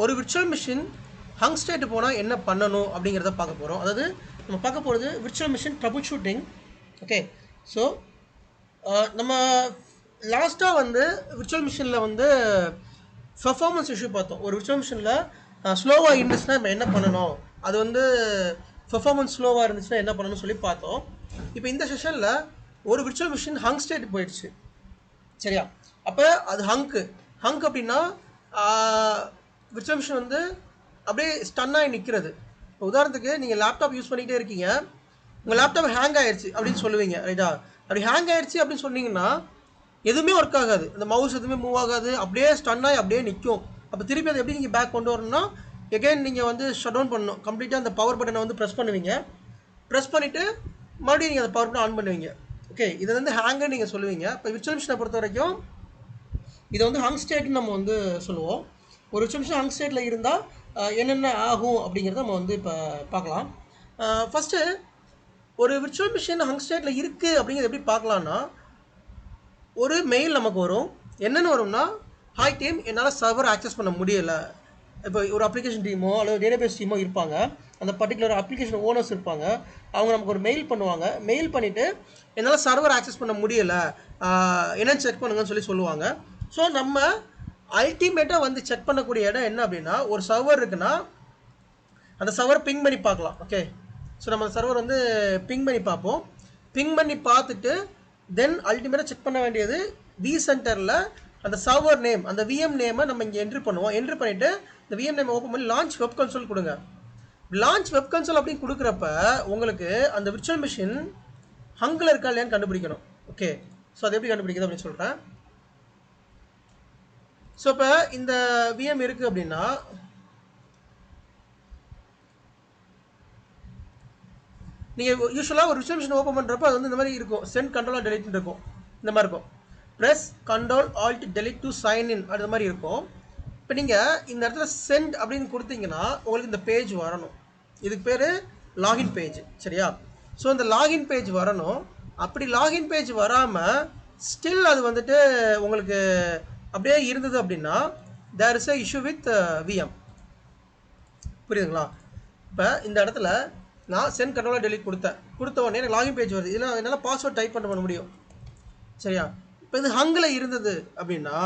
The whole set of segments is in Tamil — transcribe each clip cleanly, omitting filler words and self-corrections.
ஒரு விர்ச்சுவல் மிஷின் ஹங் ஸ்டேட் போனால் என்ன பண்ணணும் அப்படிங்கிறத பார்க்க போகிறோம். அதாவது நம்ம பார்க்க போகிறது virtual machine trouble shooting. Okay, so நம்ம லாஸ்ட்டாக வந்து விர்ச்சுவல் மிஷினில் வந்து பெர்ஃபார்மன்ஸ் இஷ்யூ பார்த்தோம். ஒரு விர்ச்சுவல் மிஷினில் ஸ்லோவாக இருந்துச்சுன்னா நம்ம என்ன பண்ணணும், அது வந்து பெர்ஃபார்மன்ஸ் ஸ்லோவாக இருந்துச்சுன்னா என்ன பண்ணணும்னு சொல்லி பார்த்தோம். இப்போ இந்த செஷனில் ஒரு விர்ச்சுவல் மிஷின் ஹங் ஸ்டேட் போயிடுச்சு, சரியா? அப்போ அது ஹங்க் அப்படின்னா விர்ச்சுவல் மிஷின் வந்து அப்படியே ஸ்டன்னாகி நிற்கிறது. இப்போ உதாரணத்துக்கு நீங்கள் லேப்டாப் யூஸ் பண்ணிகிட்டே இருக்கீங்க, உங்கள் லேப்டாப் ஹேங் ஆயிடுச்சு அப்படின்னு சொல்லுவீங்க, ரைட்டா? அப்படி ஹேங் ஆயிடுச்சு அப்படின்னு சொன்னீங்கன்னா எதுவுமே ஒர்க் ஆகாது, இந்த மவுஸ் எதுவுமே மூவ் ஆகாது, அப்படியே ஸ்டன்னாகி அப்படியே நிற்கும். அப்போ திருப்பி அதை எப்படி நீங்கள் பேக் கொண்டு வரணும்னா எகைன் நீங்கள் வந்து ஷட் டவுன் பண்ணணும். கம்ப்ளீட்டாக அந்த பவர் பட்டனை வந்து ப்ரெஸ் பண்ணுவீங்க. ப்ரெஸ் பண்ணிவிட்டு மறுபடியும் நீங்கள் அந்த பவர் பட்டன் ஆன் பண்ணுவீங்க. ஓகே, இதை வந்து ஹேங்குன்னு நீங்கள் சொல்லுவீங்க. இப்போ விர்ச்சுவல் மிஷினை பொறுத்த வரைக்கும் இதை வந்து ஹங் ஸ்டேட்னு நம்ம வந்து சொல்லுவோம். ஒரு விர்ச்சுவல் மிஷின் ஹங் ஸ்டேட்டில் இருந்தால் என்னென்ன ஆகும் அப்படிங்கிறத நம்ம வந்து இப்போ பார்க்கலாம். ஃபஸ்ட்டு ஒரு விர்ச்சுவல் மிஷின் ஹங் ஸ்டேட்டில் இருக்குது அப்படிங்கிறது எப்படி பார்க்கலான்னா, ஒரு மெயில் நமக்கு வரும். என்னென்னு வரும்னா, ஹாய் டீம், என்னால் சர்வர் ஆக்சஸ் பண்ண முடியலை. இப்போ ஒரு அப்ளிகேஷன் டீமோ அல்லது டேட்டாபேஸ் டீமோ இருப்பாங்க, அந்த பர்டிகுலர் அப்ளிகேஷன் ஓனர்ஸ் இருப்பாங்க. அவங்க நமக்கு ஒரு மெயில் பண்ணுவாங்க. மெயில் பண்ணிவிட்டு என்னால் சர்வர் ஆக்சஸ் பண்ண முடியலை, என்னென்னு செக் பண்ணுங்கன்னு சொல்லுவாங்க. ஸோ நம்ம அல்டிமேட்டாக வந்து செக் பண்ணக்கூடிய இடம் என்ன அப்படின்னா, ஒரு சர்வர் இருக்குன்னா அந்த சர்வர் பிங் பண்ணி பார்க்கலாம். ஓகே, ஸோ நம்ம சர்வர் வந்து பிங் பண்ணி பார்ப்போம். பிங் பண்ணி பார்த்துட்டு தென் அல்டிமேட்டாக செக் பண்ண வேண்டியது விசென்டரில் அந்த சர்வர் நேம், அந்த விஎம் நேமை நம்ம இங்கே என்ட்ரி பண்ணுவோம். என்ட்ரி பண்ணிவிட்டு இந்த விஎம் நேம் ஓப்பன் பண்ணி லான்ச் வெப் கன்சோல் கொடுங்க. லான்ச் வெப் கன்சோல் அப்படின்னு கொடுக்குறப்ப உங்களுக்கு அந்த விர்ச்சுவல் மிஷின் ஹங்கில் இருக்கா இல்லையான்னு கண்டுபிடிக்கணும். ஓகே, ஸோ அது எப்படி கண்டுபிடிக்குது அப்படின்னு சொல்கிறேன். ஸோ இப்போ இந்த விஎம் இருக்குது அப்படின்னா நீங்கள் யூஸ்வலாக ஒரு விர்ச்சுவல் மிஷின் ஓப்பன் பண்ணுறப்போ அது வந்து இந்த மாதிரி இருக்கும், சென்ட் கண்ட்ரோல் ஆர் டெலிட்னு இருக்கும். இந்த மாதிரி இருக்கும், press control alt delete to sign in அது மாதிரி இருக்கும். இப்போ நீங்கள் இந்த இடத்துல சென்ட் அப்படின்னு கொடுத்தீங்கன்னா உங்களுக்கு இந்த பேஜ் வரணும். இதுக்கு பேர் லாகின் பேஜ், சரியா? ஸோ இந்த லாகின் பேஜ் வரணும். அப்படி லாகின் பேஜ் வராமல் ஸ்டில் அது வந்துட்டு உங்களுக்கு அப்படியே இருந்தது அப்படின்னா there is a issue with VM. புரியுதுங்களா? இப்போ இந்த இடத்துல நான் சென்ட் கண்ட்ரோலாக டெலிட் கொடுத்த உடனே எனக்கு லாகின் பேஜ் வருது. இதில் என்னால் பாஸ்வேர்ட் டைப் பண்ண முடியும், சரியா? இப்போ இது ஹங்கில் இருந்தது அப்படின்னா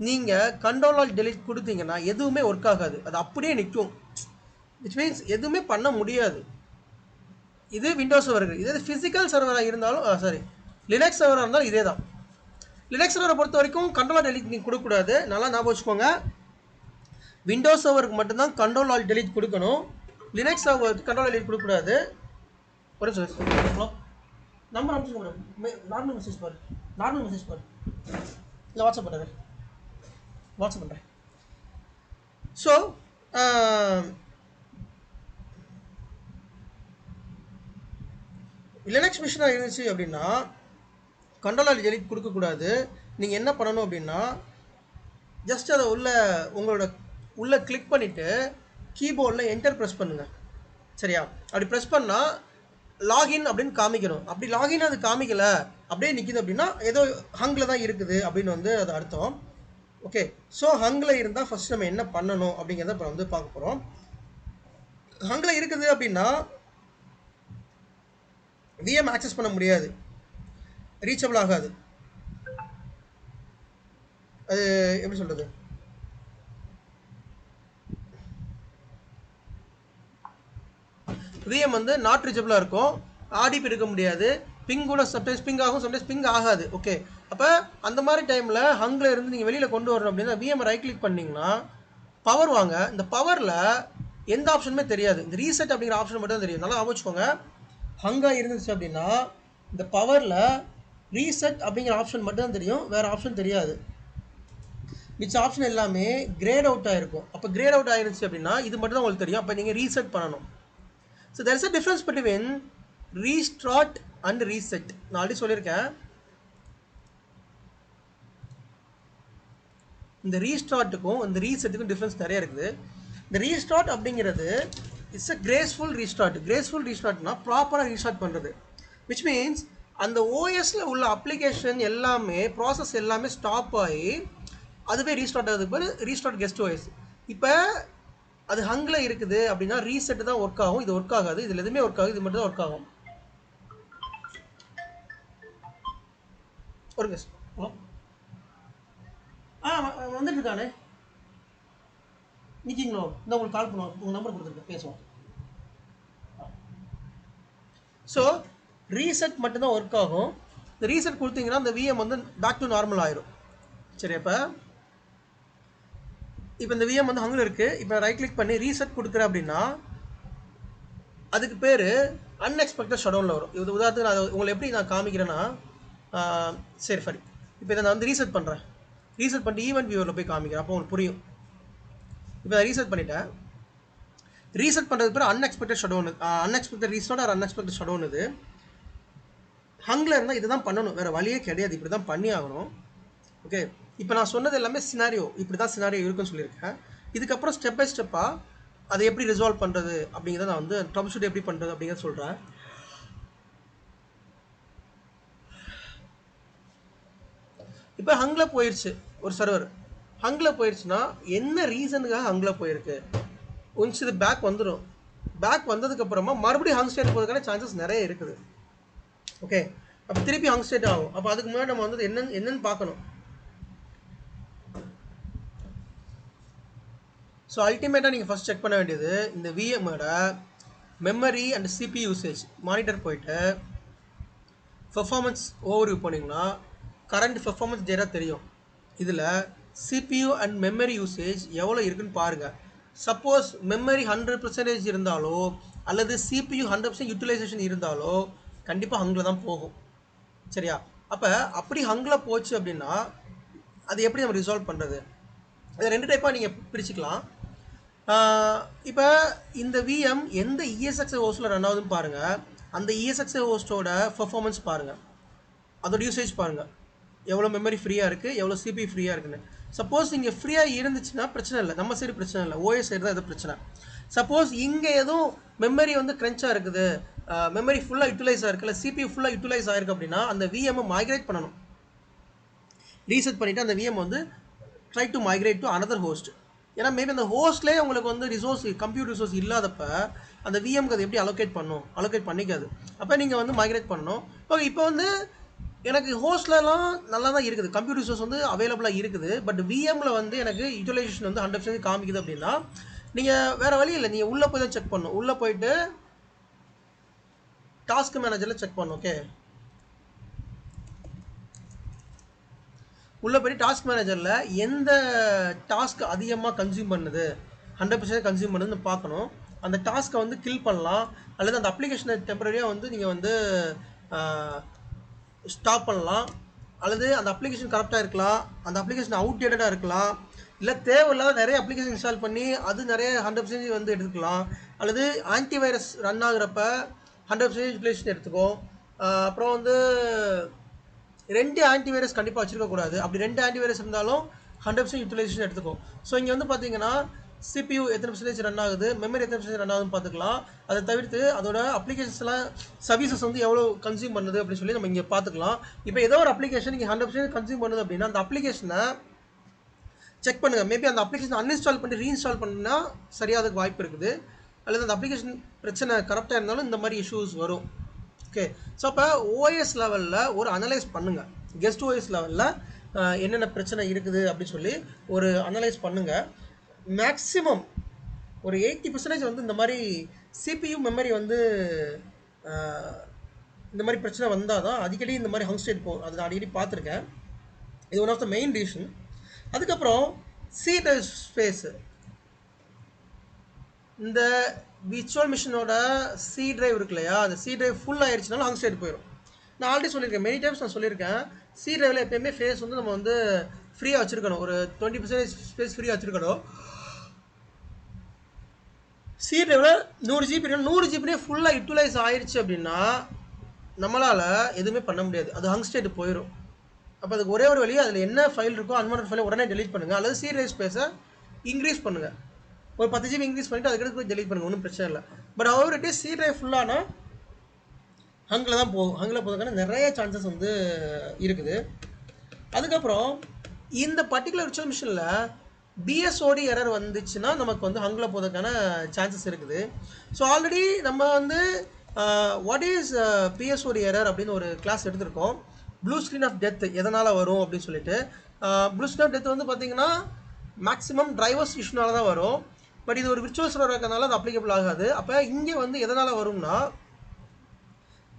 நீங்கள் கண்ட்ரோலால் டெலிட் கொடுத்தீங்கன்னா எதுவுமே ஒர்க் ஆகாது, அது அப்படியே நிற்கும். விச் மீன்ஸ் எதுவுமே பண்ண முடியாது. இது விண்டோஸ் சர்வர்கள். இதே ஃபிசிக்கல் சர்வராக இருந்தாலும் லினக்ஸ் சர்வராக இருந்தாலும் இதே தான். லினக்ஸ் சர்வரை பொறுத்த வரைக்கும் கண்ட்ரோல் டெலிட் நீங்கள் கொடுக்கக்கூடாது, நல்லா ஞாபகம் வச்சுக்கோங்க. விண்டோஸ் சர்வருக்கு மட்டும்தான் கண்ட்ரோல் ஆல் டெலிட் கொடுக்கணும். லினக்ஸ் சர்வருக்கு கண்ட்ரோல் டெலிட் கொடுக்கக்கூடாது. ஒரு ஹலோ, நம்பர் அனுப்பிச்சு நார்மல் மெசேஜ் பாரு, இல்லை வாட்ஸ்அப் பண்ணுறேன். ஸோ லினக்ஸ் மிஷினாக இருந்துச்சு அப்படின்னா கண்ட்ரோல் ஆல் டெலிட் கொடுக்கக்கூடாது. நீங்கள் என்ன பண்ணணும் அப்படின்னா ஜஸ்ட் அதை உள்ள கிளிக் பண்ணிவிட்டு கீபோர்டில் என்டர் ப்ரெஸ் பண்ணுங்கள், சரியா? அப்படி ப்ரெஸ் பண்ணால் லாகின் அப்படின்னு காமிக்கணும். அப்படி லாகின் அது காமிக்கலை, அப்படியே நிற்கிது அப்படின்னா ஏதோ ஹங்கில் தான் இருக்குது அப்படின்னு வந்து அது அர்த்தம். ஓகே, ஸோ ஹங்கில் இருந்தால் ஃபஸ்ட் நம்ம என்ன பண்ணணும் அப்படிங்கிறத இப்போ வந்து பார்க்க போகிறோம். ஹங்கில் இருக்குது அப்படின்னா விஎம் ஆக்சஸ் பண்ண முடியாது, ரீச்சபிள் ஆகாது. அது எப்படி சொல்கிறது, விஎம் வந்து நாட் ரீச்சபிளாக இருக்கும், ஆடிபி எடுக்க முடியாது, பிங் கூட சம்டைம்ஸ் பிங் ஆகும், சம்டைம்ஸ் பிங் ஆகாது. ஓகே, அப்போ அந்த மாதிரி டைமில் ஹங்கில் இருந்து நீங்கள் வெளியில் கொண்டு வரணும் அப்படின்னா விஎம் ரைட் கிளிக் பண்ணிங்கன்னா பவர் வாங்க. இந்த பவரில் எந்த ஆப்ஷனுமே தெரியாது, இந்த ரீசெட் அப்படிங்கிற ஆப்ஷன் மட்டும் தான் தெரியும். நல்லா ஆரம்பிச்சுக்கோங்க. ஹங்காக இருந்துச்சு அப்படின்னா இந்த பவரில் ரீசெட் அப்படிங்கிற ஆப்ஷன் மட்டும் தான் தெரியும், வேறு ஆப்ஷன் தெரியாது. மிச்ச ஆப்ஷன் எல்லாமே கிரேட் அவுட் ஆகிருக்கும். அப்போ கிரேட் அவுட் ஆகிருந்துச்சு அப்படின்னா இது மட்டும் தான் உங்களுக்கு தெரியும். அப்போ நீங்கள் ரீசெட் பண்ணணும். So there is a difference between restart and reset. நான் ஆல்ரெடி சொல்லியிருக்கேன், இந்த ரீஸ்டார்ட்டுக்கும் இந்த ரீசெட்டுக்கும் டிஃப்ரென்ஸ் நிறைய இருக்குது. இந்த ரீஸ்டார்ட் அப்படிங்கிறது it's a graceful restart. Graceful ரீஸ்டார்ட்னா ப்ராப்பராக ரீஸ்டார்ட் பண்ணுறது, விச் மீன்ஸ் அந்த ஓஎஸில் உள்ள அப்ளிகேஷன் எல்லாமே ப்ராசஸ் எல்லாமே ஸ்டாப் ஆகி அதுவே ரீஸ்டார்ட் ஆகுதுக்கு பேர் ரீஸ்டார்ட் கெஸ்ட் ஓஎஸ். இப்போ அது ஹங்கில் இருக்குது அப்படின்னா ரீசெட் தான் ஒர்க் ஆகும், இது ஒர்க் ஆகாது. இதில் எதுவுமே ஒர்க் ஆகுது, இது மட்டும் தான் ஒர்க் ஆகும். ஒரு கஸ் ஹலோ வந்துட்டு இருக்கானே நிற்கிங்களோ? இந்த உங்களுக்கு கால் பண்ணுவோம், உங்கள் நம்பர் கொடுத்துருக்கேன், பேசுவோம். ஸோ ரீசெட் மட்டும்தான் ஒர்க் ஆகும். இந்த ரீசெட் கொடுத்தீங்கன்னா இந்த விஎம் வந்து பேக் டு நார்மல் ஆயிரும். சரி, இப்போ இந்த விஎம் வந்து ஹங்கில் இருக்குது. இப்போ ரைட் கிளிக் பண்ணி ரீசெட் கொடுக்குறேன் அப்படின்னா அதுக்கு பேர் அன்எக்ஸ்பெக்டட் ஷட்டவுனில் வரும். இது உதாரணத்துக்கு நான் உங்களை எப்படி நான் காமிக்கிறேன்னா, சரி இப்போ இதை நான் வந்து ரீசெட் பண்ணுறேன். ரீசெட் பண்ணிட்டு ஈவெண்ட் வியூவரில் போய் காமிக்கிறேன், அப்போ உங்களுக்கு புரியும். இப்போ நான் ரீசெட் பண்ணிட்டேன். ரீசெட் பண்ணுறதுக்கு பேர் unexpected shutdown, unexpected restart or unexpected shutdown. இது ஹங்கில் இருந்தால் இது தான் பண்ணணும், வேறு வழியே கிடையாது, இப்படி தான் பண்ணி ஆகணும். ஓகே, இப்போ நான் சொன்னது எல்லாமே சினாரியோ, இப்படி தான் சினாரியோ இருக்குன்னு சொல்லியிருக்கேன். இதுக்கப்புறம் ஸ்டெப் பை ஸ்டெப்பாக அதை எப்படி ரிசால்வ் பண்ணுறது அப்படிங்கிறத நான் வந்து ட்ரபிள் ஷூட் எப்படி பண்ணுறது அப்படிங்கிறத சொல்கிறேன். இப்போ ஹங்கில் போயிடுச்சு ஒரு சர்வர், ஹங்கில் போயிடுச்சுன்னா என்ன ரீசனுக்காக ஹங்கில் போயிருக்கு, ஒன்ஸ் இது பேக் வந்துடும். பேக் வந்ததுக்கப்புறமா மறுபடியும் ஹங் ஸ்டேட் போகிறதுக்கான சான்சஸ் நிறைய இருக்குது. ஓகே, அப்போ திருப்பி ஹங் ஸ்டேட் ஆகும். அப்போ அதுக்கு முன்னாடி நம்ம வந்து என்னன்னு பார்க்கணும். ஸோ அல்டிமேட்டாக நீங்கள் ஃபஸ்ட் செக் பண்ண வேண்டியது இந்த விஎம்மோட memory and CPU usage monitor போயிட்டு பெர்ஃபார்மன்ஸ் ஓவர்வியூ போனீங்கன்னா கரண்ட் பெர்ஃபார்மன்ஸ் டேட்டா தெரியும். இதில் சிபியூ அண்ட் மெமரி யூசேஜ் எவ்வளோ இருக்குன்னு பாருங்கள். சப்போஸ் மெமரி 100% இருந்தாலோ அல்லது சிபியூ 100% யூட்டிலைசேஷன் இருந்தாலோ கண்டிப்பாக ஹங்கில் தான் போகும். சரியா? அப்படி ஹங்கில் போச்சு அப்படின்னா அது எப்படி நம்ம ரிசால்வ் பண்ணுறது? அதை ரெண்டு டைப்பாக நீங்கள் பிரிச்சுக்கலாம். இப்போ இந்த விஎம் எந்த இஎஸ்எக்ஸ்ஐ ஹோஸ்ட்டில் ரன் ஆகுதுன்னு பாருங்கள். அந்த இஎஸ்எக்ஸ்ஐ ஹோஸ்ட்டோட பெர்ஃபார்மன்ஸ் பாருங்கள், அதோட யூசேஜ் பாருங்கள், எவ்வளோ மெமரி ஃப்ரீயாக இருக்குது, எவ்வளோ சிபி ஃப்ரீயாக இருக்குன்னு. சப்போஸ் இங்கே ஃப்ரீயாக இருந்துச்சுன்னா பிரச்சனை இல்லை, நம்ம சைடு பிரச்சனை இல்லை, ஓஎஸ் சைடு தான் எதுவும் பிரச்சனை. சப்போஸ் இங்கே எதுவும் மெமரி வந்து க்ரன்ச்சாக இருக்குது, மெமரி ஃபுல்லாக யூட்டிலைஸ் ஆகிருக்கு, இல்லை சிபி ஃபுல்லாக யூட்டிலைஸ் ஆகிருக்கு அப்படின்னா அந்த விஎம்மை மைக்ரேட் பண்ணணும். ரீசெட் பண்ணிவிட்டு அந்த விஎம் வந்து try to migrate to another host. ஏன்னா மேபி அந்த ஹோஸ்ட்லேயே உங்களுக்கு வந்து ரிசோர்ஸ், கம்ப்யூட்டர் ரிசோர்ஸ் இல்லாதப்ப அந்த விஎம்க்கு அது எப்படி அலோகேட் பண்ணிக்காது. அப்போ நீங்கள் வந்து மைக்ரேட் பண்ணணும். ஓகே, இப்போ வந்து எனக்கு ஹோஸ்ட்லலாம் நல்லா தான் இருக்குது, கம்ப்யூட்டர் ரிசோர்ஸ் வந்து அவைலபிளாக இருக்குது. பட் விஎம்மில் வந்து எனக்கு யூட்டிலைசேஷன் வந்து 100% காமிக்குது அப்படின்னா நீங்கள் வேறு வழி இல்லை, நீங்கள் உள்ளே போய் தான் செக் பண்ணணும். உள்ளே போயிட்டு டாஸ்க் மேனேஜரில் செக் பண்ணணும். ஓகே, உள்ளே போய்ட்டு டாஸ்க் மேனேஜரில் எந்த டாஸ்க் அதிகமாக கன்சியூம் பண்ணுது, 100% கன்சியூம் பண்ணுதுன்னு பார்க்கணும். அந்த டாஸ்க்கை வந்து கில் பண்ணலாம், அல்லது அந்த அப்ளிகேஷனை டெம்பரரியாக வந்து நீங்கள் வந்து ஸ்டாப் பண்ணலாம், அல்லது அந்த அப்ளிகேஷன் கரெக்டாக இருக்கலாம், அந்த அப்ளிகேஷன் அவுட்டேட்டடாக இருக்கலாம், இல்லை தேவையில்லாத நிறைய அப்ளிகேஷன் இன்ஸ்டால் பண்ணி அது நிறைய 100% வந்து எடுத்துக்கலாம், அல்லது ஆன்டிவைரஸ் ரன் ஆகுறப்ப 100% யூட்டிலைசேஷன் எடுத்துக்கும். அப்புறம் வந்து 2 ஆன்டிவைரஸ் கண்டிப்பாக வச்சுருக்கக்கூடாது. அப்படி 2 ஆன்டிவைரஸ் இருந்தாலும் 100% யூட்டிலைசேஷன் எடுத்துக்கும். ஸோ இங்கே வந்து பார்த்தீங்கன்னா சிபியூ எத்தனை % ரன் ஆகுது, மெமரி எத்தனை % ரன் ஆகுதுன்னு பார்த்துக்கலாம். அதை தவிர்த்து அதோட அப்ளிகேஷன்ஸ்லாம் சர்வீசஸ் வந்து எவ்வளோ கன்சியூம் பண்ணுது அப்படின்னு சொல்லி நம்ம இங்கே பார்த்துக்கலாம். இப்போ ஏதோ ஒரு அப்ளிகேஷன் நீங்கள் 100% கன்சியூம் பண்ணுது அப்படின்னா அந்த அப்ளிகேஷனை செக் பண்ணுங்கள். மேபி அந்த அப்ளிகேஷன் அன்இன்ஸ்டால் பண்ணி ரீஇன்ஸ்டால் பண்ணினா சரியாகிறதுக்கு வாய்ப்பு இருக்குது, அல்லது அந்த அப்ளிகேஷன் பிரச்சனை கரெக்டாக இருந்தாலும் இந்த மாதிரி இஷ்யூஸ் வரும். ஓகே, ஸோ அப்போ ஓஎஸ் லெவலில் ஒரு அனலைஸ் பண்ணுங்கள், கெஸ்ட் ஓஎஸ் லெவலில் என்னென்ன பிரச்சனை இருக்குது அப்படின்னு சொல்லி ஒரு அனலைஸ் பண்ணுங்கள். மேக்ஸிமம் ஒரு 80% வந்து இந்த மாதிரி சிபியூ மெமரி வந்து இந்த மாதிரி பிரச்சனை வந்தால் தான் அடிக்கடி இந்த மாதிரி ஹங் ஸ்டேட் போகும். அதை நான் அடிக்கடி பார்த்துருக்கேன். இது one of the main reason. அதுக்கப்புறம் சி டிரைவ் ஸ்பேஸு, இந்த விர்ச்சுவல் மிஷினோட சி டிரைவ் இருக்கு இல்லையா, அந்த சி டிரைவ் ஃபுல் ஆயிடுச்சுனாலும் ஹங் ஸ்டேட் போயிடும். நான் ஆல்ரெடி சொல்லியிருக்கேன், மெனி டைம்ஸ் நான் சொல்லியிருக்கேன், சி டிரைவில் எப்போயுமே ஃபேஸ் வந்து நம்ம வந்து ஃப்ரீயாக வச்சுருக்கணும், ஒரு 20% ஸ்பேஸ் ஃப்ரீயாக வச்சுருக்கணும். சி டிரைவில் 100 GB 100 GB ஃபுல்லாக யூட்டிலைஸ் ஆயிடுச்சு அப்படின்னா நம்மளால் எதுவுமே பண்ண முடியாது, அது ஹங் ஸ்டேட் போயிடும். அப்போ அதுக்கு ஒரே ஒரு வழி, அதில் என்ன ஃபைல் இருக்கோ அன்வான்ட் ஃபைலை உடனே டெலீட் பண்ணுங்கள், அல்லது சி டிரைவ் ஸ்பேஸை இன்க்ரீஸ் பண்ணுங்கள். ஒரு 10 GB இன்க்ரீஸ் பண்ணிவிட்டு அதுக்கு டெலீட் பண்ணுங்கள், ஒன்றும் பிரச்சனை இல்லை. பட் அவர்கிட்ட சி டிரைவ் ஃபுல்லானா ஹங்கில் தான் போகும், ஹங்கில் போகிறதுக்கான நிறைய சான்சஸ் வந்து இருக்குது. அதுக்கப்புறம் இந்த பர்டிகுலர் விர்ச்சுவல் மிஷினில் பிஎஸ்ஓடி எரர் வந்துச்சுன்னா நமக்கு வந்து ஹங்கில் போகிறதுக்கான சான்சஸ் இருக்குது. ஸோ ஆல்ரெடி நம்ம வந்து வாட் இஸ் பிஎஸ்ஓடி எரர் அப்படின்னு ஒரு கிளாஸ் எடுத்திருக்கோம். ப்ளூ ஸ்க்ரீன் ஆஃப் டெத் எதனால் வரும் அப்படின்னு சொல்லிட்டு. ப்ளூ ஸ்க்ரீன் ஆஃப் டெத் வந்து பார்த்திங்கன்னா மேக்ஸிமம் டிரைவர்ஸ் இஷ்யூனால தான் வரும். பட் இது ஒரு விர்ச்சுவல் சர்வர் இருக்கிறதுனால அது அப்ளிகபிள் ஆகாது. அப்போ இங்கே வந்து எதனால் வரும்னா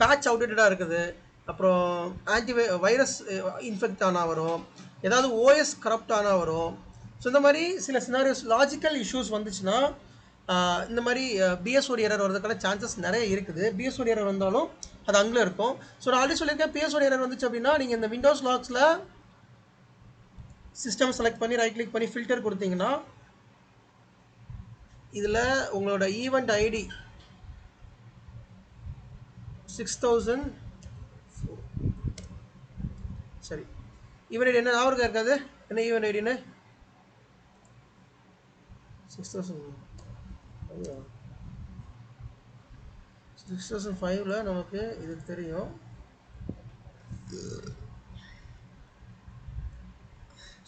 பேட்ச் அவுடேட்டடாக இருக்குது, அப்புறம் வைரஸ் இன்ஃபெக்ட் ஆனால் வரும், ஏதாவது ஓஎஸ் கரப்ட் ஆனால் வரும். ஸோ இந்த மாதிரி சில சினாரியோஸ் லாஜிக்கல் இஷ்யூஸ் வந்துச்சுன்னா இந்த மாதிரி பிஎஸ்ஓடி எரர் வரதுக்கான சான்சஸ் நிறைய இருக்குது. பிஎஸ்ஓடி எரர் வந்தாலும் அது அங்கே இருக்கும். ஸோ நான் ஆல்ரெடி சொல்லியிருக்கேன், பிஎஸ்ஓடி எரர் வந்துச்சு அப்படின்னா நீங்கள் இந்த விண்டோஸ் லாக்ஸில் சிஸ்டம் செலக்ட் பண்ணி ரைட் கிளிக் பண்ணி ஃபில்டர் கொடுத்தீங்கன்னா இதில் உங்களோட ஈவெண்ட் ஐடி 6000 சரி ஈவெண்ட் ஐடி என்ன ஞாபகம் இருக்காது, என்ன ஈவெண்ட் ஐடின்னு 6005ல் நமக்கு இது தெரியும்.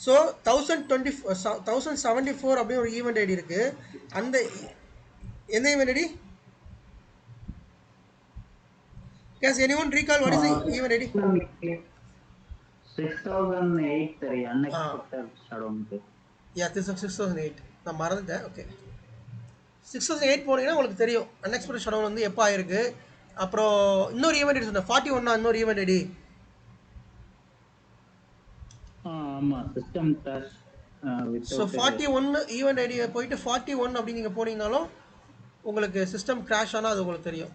ஸோ 1074 அப்படின்னு ஒரு ஈவெண்ட் ஐடி இருக்குது. அந்த எந்த event ID? Can anyone recall what is the event ID? 6008 unexpected shutdown. Yeah, this is 6008. நான் மறந்துட்டேன். ஓகே, 6008 போனீங்கன்னா உங்களுக்கு தெரியும் அன்எக்ஸ்பெக்டட் ஷட்டவுன் வந்து எப்போ ஆயிருக்கு. அப்புறம் இன்னொரு ஈவெண்ட் ஐடி சொன்னேன் 41 இன்னொரு ஈவெண்ட் ஐடி. ஆமாம், சிஸ்டம் கிராஷ். ஸோ 41 ஈவெண்ட் ஐடியை போயிட்டு 41 அப்படி நீங்கள் போனீங்கனாலும் உங்களுக்கு சிஸ்டம் கிராஷ் ஆனால் அது உங்களுக்கு தெரியும்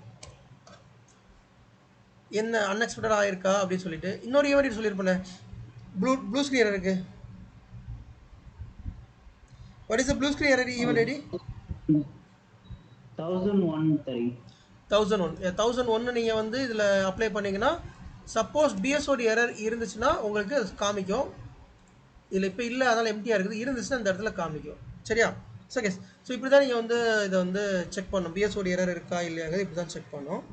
என்ன அன்எக்ஸ்பெக்டட் ஆயிருக்கா அப்படின்னு சொல்லிட்டு. இன்னொரு ஈவெண்ட் சொல்லியிருப்பேன், ப்ளூ ஸ்க்ரீன் எரர் இருக்கு. What is the blue screen error event ID? 1001 நீங்கள் வந்து இதில் அப்ளை பண்ணிங்கன்னா சப்போஸ் பிஎஸ்ஓடி எரர் இருந்துச்சுன்னா உங்களுக்கு அது காமிக்கும். இதில் இப்போ இல்லை, அதனால் எம்டியாக இருக்குது. இருந்துச்சுன்னா இந்த இடத்துல காமிக்கும். சரியா? ஓகே. ஸோ இப்படி தான் நீங்கள் வந்து இதை வந்து செக் பண்ணணும், பிஎஸ்ஓடி எரர் இருக்கா இல்லையாங்கிறது இப்படி தான் செக் பண்ணணும்.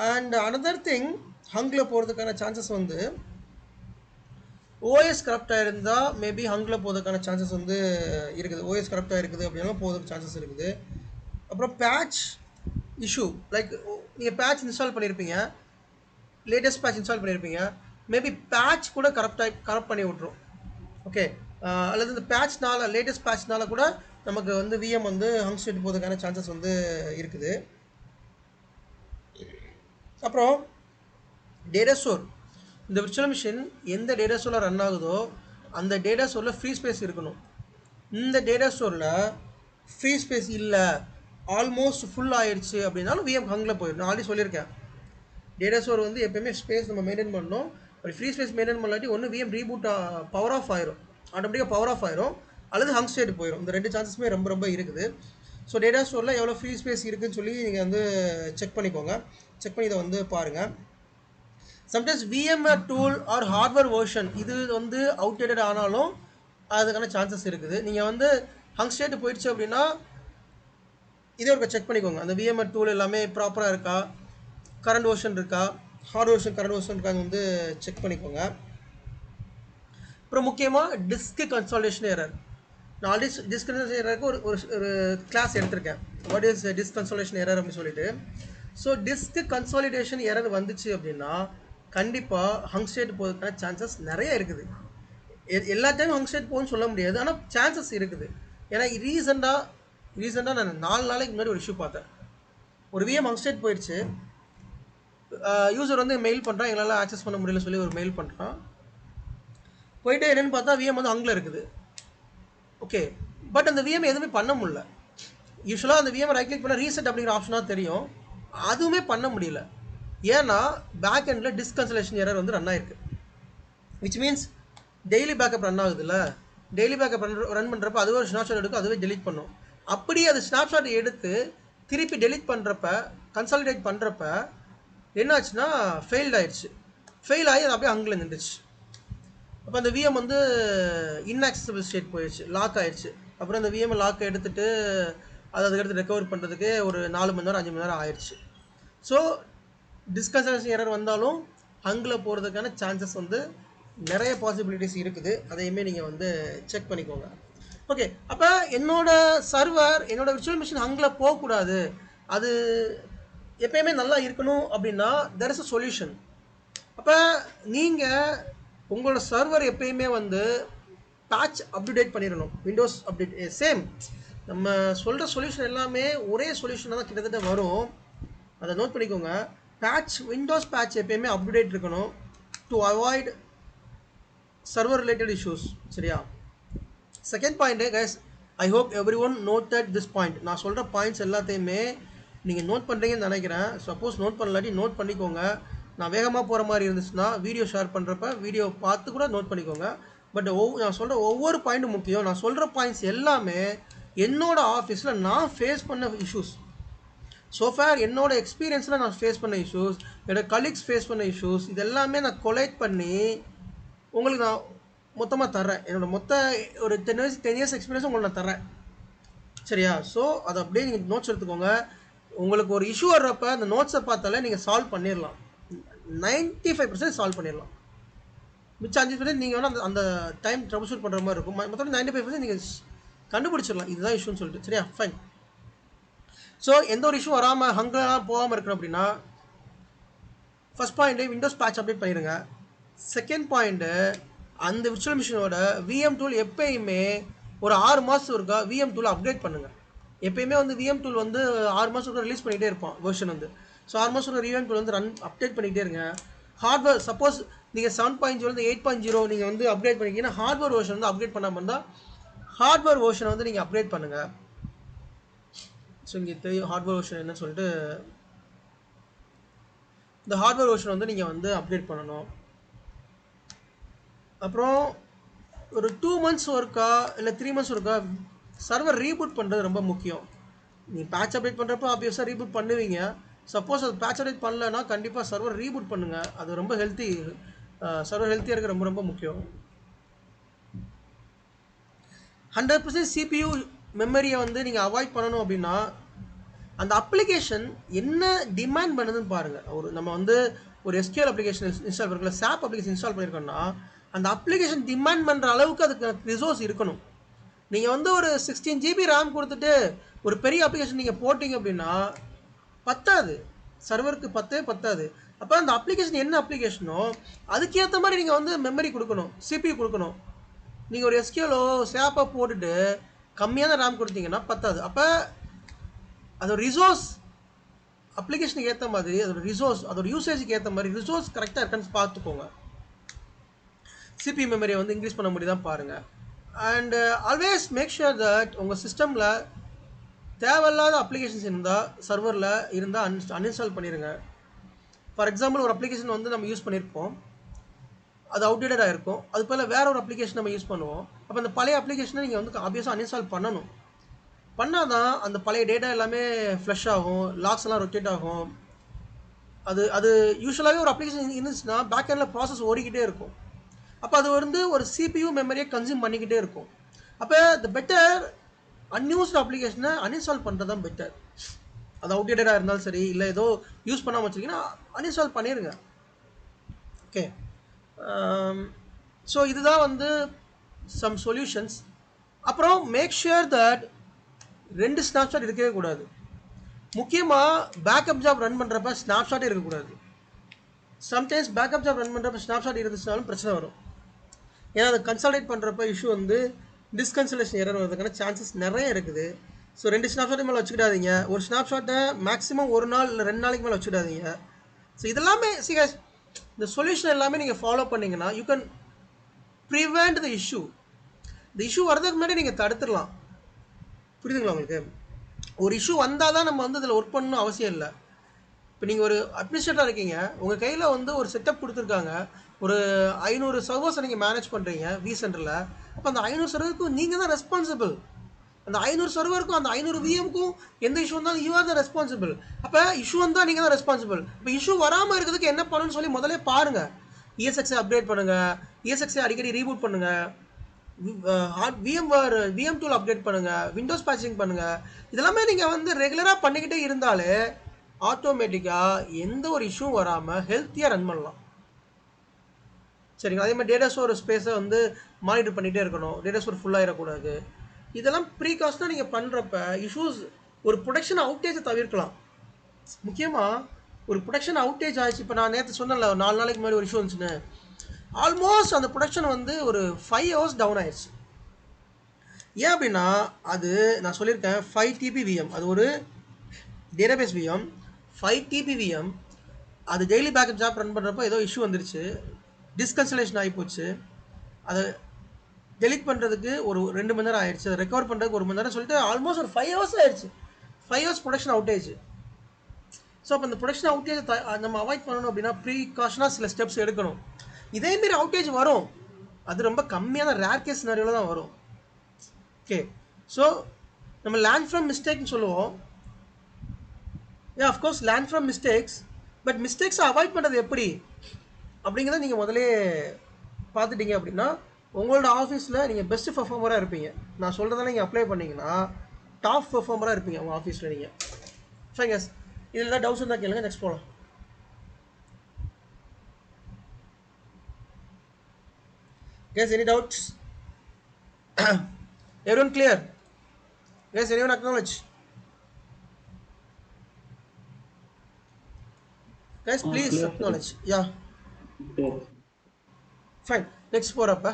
அண்ட் அனதர் திங், ஹங்கில் போகிறதுக்கான சான்சஸ் வந்து ஓஎஸ் கரப்டாக இருந்தால் மேபி ஹங்கில் போகிறதுக்கான சான்சஸ் வந்து இருக்குது. ஓஎஸ் கரப்டாக இருக்குது அப்படின்னா போகிறதுக்கு சான்சஸ் இருக்குது. அப்புறம் பேட்ச் இஷ்யூ, லைக் நீங்கள் பேட்ச் இன்ஸ்டால் பண்ணியிருப்பீங்க, லேட்டஸ்ட் பேட்ச் இன்ஸ்டால் பண்ணியிருப்பீங்க, மேபி பேட்ச் கூட கரப்ட் பண்ணி விட்ரும். ஓகே, அல்லது இந்த பேட்ச்னால லேட்டஸ்ட் பேட்ச்னால கூட நமக்கு வந்து விஎம் வந்து ஹங் ஸ்டேட் போகிறதுக்கான சான்சஸ் வந்து இருக்குது. அப்புறம் டேட்டா ஸ்டோர், இந்த விர்ச்சுவல் மிஷின் எந்த டேட்டா ஸ்டோரில் ரன் ஆகுதோ அந்த டேட்டா ஸ்டோரில் ஃப்ரீ ஸ்பேஸ் இருக்கணும். இந்த டேட்டா ஸ்டோரில் ஃப்ரீ ஸ்பேஸ் இல்லை, ஆல்மோஸ்ட் ஃபுல் ஆயிடுச்சு அப்படின்னாலும் விஎம் ஹங்கில் போயிடும். நான் ஆல்ரெடி சொல்லியிருக்கேன், டேட்டா ஸ்டோர் வந்து எப்போயுமே ஸ்பேஸ் நம்ம மெயின்டைன் பண்ணணும். அப்படி ஃப்ரீ ஸ்பேஸ் மெயின்டைன் பண்ணலாட்டி ஒன்று விஎம் ரீபூட் பவர் ஆஃப் ஆயிரும், ஆட்டோமேட்டிக்காக பவர் ஆஃப் ஆயிரும், அல்லது ஹங் ஸ்டேட் போயிடும். இந்த ரெண்டு சான்சஸுமே ரொம்ப ரொம்ப இருக்குது. ஸோ டேட்டா ஸ்டோரில் எவ்வளோ ஃப்ரீ ஸ்பேஸ் இருக்குதுன்னு சொல்லி நீங்கள் வந்து செக் பண்ணிக்கோங்க. செக் பண்ணி இதை வந்து பாருங்கள். Sometimes VMR tool R hardware version இது வந்து அவுட்டேட்டட் ஆனாலும் அதுக்கான சான்சஸ் இருக்குது. நீங்கள் வந்து ஹங் ஸ்டேட் போயிடுச்சு அப்படின்னா இதே ஒரு செக் பண்ணிக்கோங்க, அந்த விஎம்ஆர் டூல் எல்லாமே ப்ராப்பராக இருக்கா, கரண்ட் வெர்ஷன் இருக்கா, ஹார்ட் வெர்ஷன் கரண்ட் வெர்ஷன் இருக்காங்க வந்து செக் பண்ணிக்கோங்க. அப்புறம் முக்கியமாக டிஸ்க் கன்சாலிடேஷன் எரர். நான் ஆல்ரெடி டிஸ்க் கன்சாலிடேஷன் எரருக்கு ஒரு கிளாஸ் எடுத்திருக்கேன், what is disk consolidation error அப்படின்னு சொல்லிட்டு. ஸோ டிஸ்க் கன்சாலிடேஷன் எரர் வந்துச்சு அப்படின்னா கண்டிப்பாக ஹங் ஸ்டேட் போகிறதுக்கான சான்சஸ் நிறைய இருக்குது. எல்லா டைமும் ஹங் ஸ்டேட் போகும்னு சொல்ல முடியாது, ஆனால் சான்சஸ் இருக்குது. ஏன்னா ரீசெண்டாக நான் 4 நாளைக்கு முன்னாடி ஒரு இஷ்யூ பார்த்தேன். ஒரு விஎம் ஹங் ஸ்டேட் போயிடுச்சு, யூசர் வந்து மெயில் பண்ணுறான், எங்களால் ஆக்சஸ் பண்ண முடியல சொல்லி ஒரு மெயில் பண்ணுறான். போயிட்டு என்னென்னு பார்த்தா விஎம் வந்து ஹங்கில் இருக்குது. ஓகே, பட் அந்த விஎம் எதுவுமே பண்ண முடியல. யூஸ்வலாக அந்த விஎம் ரைட் கிளிக் பண்ண ரீசெட் அப்படிங்கிற ஆப்ஷனாக தெரியும், அதுவுமே பண்ண முடியல. ஏன்னா பேக் எண்டில் டிஸ்க் கன்சலேஷன் எரர் வந்து ரன் ஆயிருக்கு. Which means daily backup run ஆகுது இல்லை, டெய்லி பேக்கப் ரன் பண்ணுறப்ப அதுவே ஒரு ஸ்னாப்ஷாட் எடுக்கும், அதுவே டெலிட் பண்ணும். அப்படி அது ஸ்னாப்ஷாட் எடுத்து திருப்பி டெலிட் பண்ணுறப்ப கன்சாலிடேட் பண்ணுறப்ப என்னாச்சுன்னா ஃபெயில்ட் ஆயிடுச்சு. ஃபெயில் ஆகி அது அப்படியே ஹங்கில் நின்றுச்சு. அப்போ அந்த விஎம் வந்து இன்ஆக்சசபிள் ஸ்டேட் போயிடுச்சு, லாக் ஆயிடுச்சு. அப்புறம் அந்த விஎம் லாக் எடுத்துகிட்டு அதுக்கடுத்து ரெக்கவர் பண்ணுறதுக்கு ஒரு 4 மணி நேரம் 5 மணி நேரம் ஆயிடுச்சு. ஸோ டிஸ்கன்சலேஷன் எரர் வந்தாலும் ஹங்கில் போகிறதுக்கான சான்சஸ் வந்து நிறைய பாசிபிலிட்டிஸ் இருக்குது. அதையுமே நீங்கள் வந்து செக் பண்ணிக்கோங்க. ஓகே, அப்போ என்னோட சர்வர் என்னோட விர்ச்சுவல் மிஷின் ஹங்கில் போகக்கூடாது, அது எப்பயுமே நல்லா இருக்கணும் அப்படின்னா தெர் இஸ் அ சொல்யூஷன். அப்போ நீங்கள் உங்களோட சர்வர் எப்பயுமே வந்து பேட்ச் அப்டேட் பண்ணிடணும். விண்டோஸ் அப்டேட் சேம் நம்ம சொல்கிற சொல்யூஷன் எல்லாமே ஒரே சொல்யூஷனாக தான் கிட்டத்தட்ட வரும். அதை நோட் பண்ணிக்கோங்க. பேட்ச் விண்டோஸ் பேட்ச் எப்பயுமே அப்டேட் இருக்கணும் to avoid server related issues. சரியா? Second point guys, I hope every one noted this point. நான் சொல்கிற பாயிண்ட்ஸ் எல்லாத்தையுமே நீங்கள் நோட் பண்ணுறீங்கன்னு நினைக்கிறேன். சப்போஸ் நோட் பண்ணலாட்டி நோட் பண்ணிக்கோங்க. நான் வேகமாக போகிற மாதிரி இருந்துச்சுன்னா வீடியோ ஷேர் பண்ணுறப்ப வீடியோ பார்த்து கூட நோட் பண்ணிக்கோங்க. பட் நான் சொல்கிற ஒவ்வொரு பாயிண்ட்டும் முக்கியம். நான் சொல்கிற பாயிண்ட்ஸ் எல்லாமே என்னோடய ஆஃபீஸில் நான் ஃபேஸ் பண்ண இஷ்யூஸ். ஸோஃபேர் என்னோட எக்ஸ்பீரியன்ஸில் நான் ஃபேஸ் பண்ண இஷ்யூஸ், என்னோடய கலீக்ஸ் ஃபேஸ் பண்ண இஷ்யூஸ், இது எல்லாமே நான் கொலைட் பண்ணி உங்களுக்கு நான் மொத்தமாக தர்றேன். என்னோடய மொத்த ஒரு 10 இயர்ஸ் எக்ஸ்பீரியன்ஸ் உங்களுக்கு நான் தர்றேன். சரியா? ஸோ அதை அப்படியே நீங்கள் நோட்ஸ் எடுத்துக்கோங்க. உங்களுக்கு ஒரு இஷ்யூ வர்றப்ப அந்த நோட்ஸை பார்த்தாலே நீங்கள் சால்வ் பண்ணிடலாம். 95% சால்வ் பண்ணிடலாம். மிச்சம் 5% நீங்கள் வேணால் அந்த டைம் ட்ரபிள் ஷூட் பண்ணுற மாதிரி இருக்கும். மொத்தம் 95% நீங்கள் கண்டுபிடிச்சிடலாம் இதுதான் இஷ்யூன்னு சொல்லிட்டு. சரியா? ஃபைன். ஸோ எந்த ஒரு இஷ்யூ வராமல் ஹங்கெலாம் போகாமல் இருக்கணும் அப்படின்னா first point Windows patch update பண்ணிடுங்க. செகண்ட் பாயிண்ட்டு அந்த விர்ச்சுவல் மிஷினோட விஎம் டூல் எப்பயுமே ஒரு 6 மாதம் இருக்கா விஎம் டூலை அப்டேட் பண்ணுங்கள். எப்பயுமே வந்து விஎம் டூல் வந்து 6 மாதம் ரிலீஸ் பண்ணிகிட்டே இருப்பான் வெர்ஷன் வந்து. ஸோ 6 மாதம் விஎம் டூல் வந்து அப்டேட் பண்ணிகிட்டே இருங்க. ஹார்ட்வேர் சப்போஸ் நீங்கள் 7.0 8.0 நீங்கள் வந்து அப்டேட் பண்ணிக்கிங்கன்னா ஹார்ட்வேர் வெர்ஷன் வந்து அப்டேட் பண்ணாமல் இருந்தால் ஹார்ட்வேர் வெர்ஷனை வந்து நீங்கள் அப்டேட் பண்ணுங்கள். ஸோ இங்கே தெரியும் ஹார்ட்வேர் வெர்ஷன் என்னன்னு சொல்லிட்டு. இந்த ஹார்ட்வேர் வெர்ஷன் வந்து நீங்கள் வந்து அப்டேட் பண்ணணும். அப்புறம் ஒரு 2 months ஒர்க்கா இல்லை 3 months ஒர்க்கா சர்வர் ரீபூட் பண்ணுறது ரொம்ப முக்கியம். நீங்கள் பேட்ச் அப்டேட் பண்ணுறப்போ ஆப்வியஸாக ரீபூட் பண்ணுவீங்க. சப்போஸ் அது பேட்ச் அப்டேட் பண்ணலன்னா கண்டிப்பாக சர்வர் ரீபூட் பண்ணுங்கள். அது ரொம்ப ஹெல்த்தி, சர்வர் ஹெல்த்தியாக இருக்க ரொம்ப ரொம்ப முக்கியம். 100% CPU மெமரியை வந்து நீங்கள் அவாய்ட் பண்ணணும் அப்படின்னா அந்த அப்ளிகேஷன் என்ன டிமாண்ட் பண்ணுதுன்னு பாருங்கள். நம்ம வந்து ஒரு SQL அப்ளிகேஷன் இன்ஸ்டால் பண்ணிருக்கல, SAP அப்ளிகேஷன் இன்ஸ்டால் பண்ணியிருக்கோன்னா அந்த அப்ளிகேஷன் டிமாண்ட் பண்ணுற அளவுக்கு அதுக்கு ரிசோர்ஸ் இருக்கணும். நீங்கள் வந்து ஒரு 16 GB RAM கொடுத்துட்டு ஒரு பெரிய அப்ளிகேஷன் நீங்கள் போட்டிங்க அப்படின்னா பத்தாது, சர்வருக்கு பத்தாது. அப்போ அந்த அப்ளிகேஷன் என்ன அப்ளிகேஷனோ அதுக்கேற்ற மாதிரி நீங்கள் வந்து மெமரி கொடுக்கணும், CPU கொடுக்கணும். நீங்கள் ஒரு SQL SAP போட்டுட்டு கம்மியான RAM கொடுத்தீங்கன்னா பத்தாது. அப்போ அதோட ரிசோர்ஸ் அப்ளிகேஷனுக்கு ஏற்ற மாதிரி அதோட ரிசோர்ஸ் அதோட யூசேஜுக்கு ஏற்ற மாதிரி ரிசோர்ஸ் கரெக்டாக இருக்கான்னு பார்த்துக்கோங்க. CPU மெமரியை வந்து இன்க்ரீஸ் பண்ண முடியுதான் பாருங்கள். And always make sure that உங்கள் சிஸ்டமில் தேவையில்லாத அப்ளிகேஷன்ஸ் இருந்தால் சர்வரில் இருந்தால் அன்இன்ஸ்டால் பண்ணிடுங்க. ஃபார் எக்ஸாம்பிள் ஒரு அப்ளிகேஷன் வந்து நம்ம யூஸ் பண்ணியிருப்போம், அது அவுடேட்டடாக இருக்கும், அது போல் வேறு ஒரு அப்ளிகேஷன் நம்ம யூஸ் பண்ணுவோம். அப்போ அந்த பழைய அப்ளிகேஷனை நீங்கள் வந்து ஆப்வியஸாக அன்இன்ஸ்டால் பண்ணணும். பண்ணால் தான் அந்த பழைய டேட்டா எல்லாமே ஃப்ளஷ் ஆகும், லாக்ஸ் எல்லாம் ரொட்டேட் ஆகும். அது யூஸ்வலாகவே ஒரு அப்ளிகேஷன் இருந்துச்சுன்னா பேக் எண்டில் ப்ராசஸ் ஓடிக்கிட்டே இருக்கும். அப்போ அது வந்து ஒரு CPU மெமரியை கன்சியூம் பண்ணிக்கிட்டே இருக்கும். அப்போ த பெட்டர் அன்யூஸ்டு அப்ளிகேஷனை அன்இன்ஸ்டால் பண்ணுறது தான் பெட்டர். அது அவுடேட்டடாக இருந்தாலும் சரி, இல்லை ஏதோ யூஸ் பண்ணாமல் வச்சுருக்கீங்கன்னா அன்இன்ஸ்டால் பண்ணிடுங்க. ஓகே, ஸோ இதுதான் வந்து சம் சொல்யூஷன்ஸ். அப்புறம் மேக் ஷுர் தட் 2 ஸ்னாப்ஷாட் இருக்கவே கூடாது. முக்கியமாக பேக்கப் ஜாப் ரன் பண்ணுறப்ப ஸ்னாப்ஷாட்டே இருக்கக்கூடாது. சம்டைம்ஸ் பேக்கப் ஜாப் ரன் பண்ணுறப்ப ஸ்னாப்ஷாட் இருந்துச்சுனாலும் பிரச்சனை வரும். ஏன்னா அதை கன்சால்டேட் பண்ணுறப்ப இஷ்யூ வந்து டிஸ்கன்சலேஷன் எரர் வரதுக்கான சான்சஸ் நிறைய இருக்குது. ஸோ 2 ஸ்னாப்ஷாட்டு மேலே வச்சுக்கிடாதீங்க. ஒரு ஸ்னாப்ஷாட்டை மேக்ஸிமம் 1 நாள் இல்லை 2 நாளைக்கு மேலே வச்சுக்கிடாதீங்க. ஸோ இதெல்லாமே இந்த சொல்யூஷன் எல்லாமே நீங்கள் ஃபாலோ பண்ணிங்கன்னா you can prevent the issue. இந்த இஷ்யூ வரதுக்கு முன்னாடி நீங்கள் தடுத்துடலாம். புரியுதுங்களா உங்களுக்கு? ஒரு இஷ்யூ வந்தால் தான் நம்ம வந்து இதில் ஒர்க் பண்ணணும் அவசியம் இல்லை. இப்போ நீங்கள் ஒரு அட்மினிஸ்ட்ரேட்டராக இருக்கீங்க, உங்கள் கையில் வந்து ஒரு செட்டப் கொடுத்துருக்காங்க, ஒரு 500 சர்வர்ஸை நீங்கள் மேனேஜ் பண்ணுறீங்க vCenterல. அப்போ அந்த 500 சர்வருக்கும் நீங்கள் தான் ரெஸ்பான்சிபிள். அந்த 500 சர்வருக்கும் அந்த 500 VMக்கும் எந்த இஷ்யூ வந்தாலும் யூ ஆர் த ரெஸ்பான்சிபிள். அப்போ இஷ்யூ வந்தால் நீங்கள் தான் ரெஸ்பான்சிபிள். இப்போ இஷ்யூ வராமல் இருக்கிறதுக்கு என்ன பண்ணணும்னு சொல்லி முதலே பாருங்கள். ESXை அப்டேட் பண்ணுங்கள், ESXை அடிக்கடி ரீபூட் பண்ணுங்கள், VM டூல் அப்டேட் பண்ணுங்கள், விண்டோஸ் பேட்சிங் பண்ணுங்கள். இதெல்லாமே நீங்கள் வந்து ரெகுலராக பண்ணிக்கிட்டே இருந்தாலே ஆட்டோமேட்டிக்காக எந்த ஒரு இஷ்யூ வராமல் ஹெல்த்தியாக ரன் பண்ணலாம். சரிங்களா? அதே மாதிரி டேட்டா ஸ்டோர் ஸ்பேஸை வந்து மானிட்டர் பண்ணிகிட்டே இருக்கணும். டேட்டா ஸ்டோர் ஃபுல்லாகிடக்கூடாது. இதெல்லாம் ப்ரீகாஷனாக நீங்கள் பண்ணுறப்ப இஷ்யூஸ் ஒரு ப்ரொடக்ஷன் அவுட்டேஜை தவிர்க்கலாம். முக்கியமாக ஒரு ப்ரொடக்ஷன் அவுட்டேஜ் ஆயிடுச்சு. இப்போ நான் நேற்று சொன்னேன்ல 4 நாளைக்கு முன்னாடி ஒரு இஷ்யூ வந்துச்சுன்னு, ஆல்மோஸ்ட் அந்த ப்ரொடக்ஷன் வந்து ஒரு 5 ஹவர்ஸ் டவுன் ஆயிடுச்சு. ஏன் அப்படின்னா அது நான் சொல்லியிருக்கேன் 5 TB VM, அது ஒரு டேட்டாபேஸ் VM 5 TB VM. அது டெய்லி பேக்கப் ஜாப் ரன் பண்ணுறப்போ ஏதோ இஷ்யூ வந்துருச்சு, டிஸ்கன்சலேஷன் ஆகி போச்சு. அதை டெலிட் பண்ணுறதுக்கு ஒரு 2 மணி நேரம் ஆயிடுச்சு, அதை ரெக்கவர் பண்ணுறதுக்கு 1 மணி நேரம் சொல்லிட்டு ஆல்மோஸ்ட் ஒரு 5 ஹவர்ஸ் ஆயிடுச்சு. 5 ஹவர்ஸ் ப்ரொடக்ஷன் அவுட்டேஜ். ஸோ அப்போ இந்த ப்ரொடக்ஷன் அவுட்டேஜ் நம்ம அவாய்ட் பண்ணணும் அப்படின்னா ப்ரீகாஷனாக சில ஸ்டெப்ஸ் எடுக்கணும். இதேமாரி அவுட்டேஜ் வரும், அது ரொம்ப கம்மியான ரேர் கேஸ் சினாரியோவில் தான் வரும். ஓகே, ஸோ நம்ம லேர்ன் ஃப்ரம் மிஸ்டேக்னு சொல்லுவோம். Of course learn from mistakes, but மிஸ்டேக்ஸை அவாய்ட் பண்ணுறது எப்படி அப்படிங்கிறத நீங்கள் முதலே பார்த்துட்டீங்க அப்படின்னா உங்களோட ஆஃபீஸில் நீங்கள் பெஸ்ட் பெர்ஃபார்மராக இருப்பீங்க. நான் சொல்கிறதெல்லாம் நீங்கள் அப்ளை பண்ணிங்கன்னா டாப் பெர்ஃபார்மராக இருப்பீங்க உங்கள் ஆஃபீஸில் நீங்கள். ஃபைன் கேஸ், இதில் தான் டவுட்ஸ் இருந்தால் கேளுங்க, நெக்ஸ்ட் போகலாம். Guys, any doubts? Everyone clear? Guys, anyone acknowledge? Guys, please clear. acknowledge. Yeah. Okay. Fine. Next போறப்ப